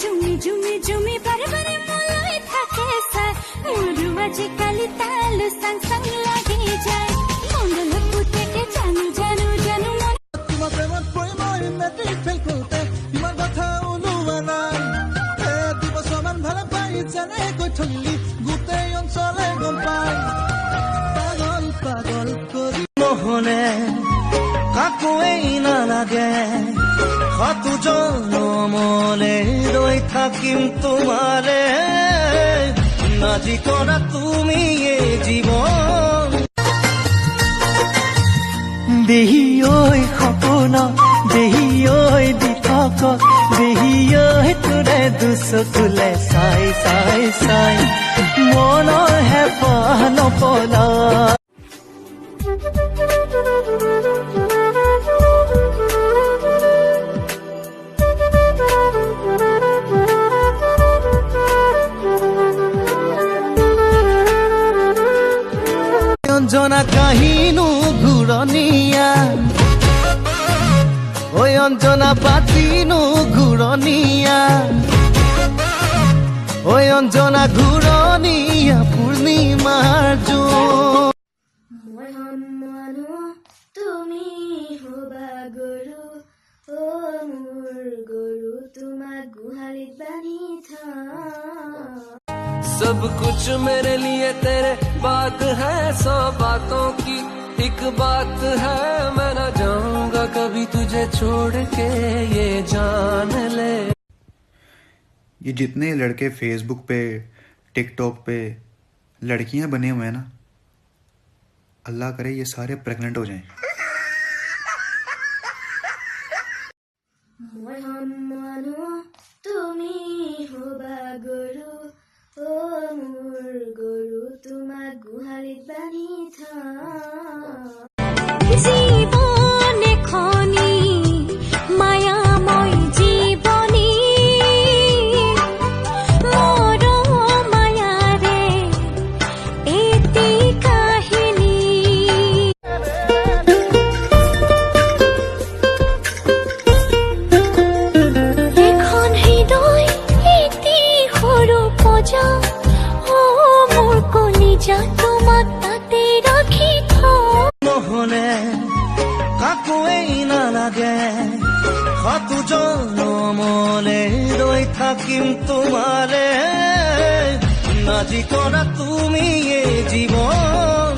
জুমি জুমি জুমি বারে বারে মলাই থাকে সাই মোরু আজিকালি তালু সাং সাং লাগি যায় মঙ্গল পুতেকে জানু জানু জানু তোমাৰ প্ৰেমত পৰি মই মেট্ৰিক ফেইল কৰোঁতে ইমান কথা ওলোৱা নাই 2 বছৰমান ভালে পাই যেনেকৈ থলি গোটেই অঞ্চলে গম পাই পাগল পাগল কৰি নহলে কাকোৱেই নালাগে কত জনমলে ৰৈ থাকিম তোমাৰে নাজি কৰা তুমি এই জীৱন দেহি ঐ সপোন দেহি ঐ দিঠক দেহি ঐ তোৰে দুচকুলে চাই চাই চাই মনৰ হেঁপাহ নপলা অঞ্জনা কাহিনু ঘূৰণীয়া ঐ অঞ্জনা পাতিনু ঘূৰণীয়া ঐ অঞ্জনা ঘূৰণীয়া পূৰ্ণিমাৰ জোন মই সন্মানো তুমি হবা গৰু ও মোৰ গৰু তোমাক গুহালিত বান্ধি থওঁ सब कुछ मेरे लिए तेरे बात है 100 बातों की एक बात है मैं न जाऊंगा कभी तुझे छोड़ के ये जान ले। ये जितने लड़के फेसबुक पे टिकटॉक पे लड़कियां बने हुए हैं ना, अल्लाह करे ये सारे प्रेग्नेंट हो जाएं। মই সন্মানো তুমি হবা গৰু ও মোৰ গৰু তোমাক গুহালিত বান্ধি থওঁ জীৱন এখনি মায়াময় জীৱনী মোৰ মায়াৰে এটি কাহিনী এখন হৃদয় এটি সৰু পজা ও মোৰ কলিজা তোমাক তাতে ৰাখি থওঁ নহলে কাকোৱেই নালাগে কত জনমলে ৰৈ থাকিম তোমাৰে নাজি কৰা তুমি এই জীৱন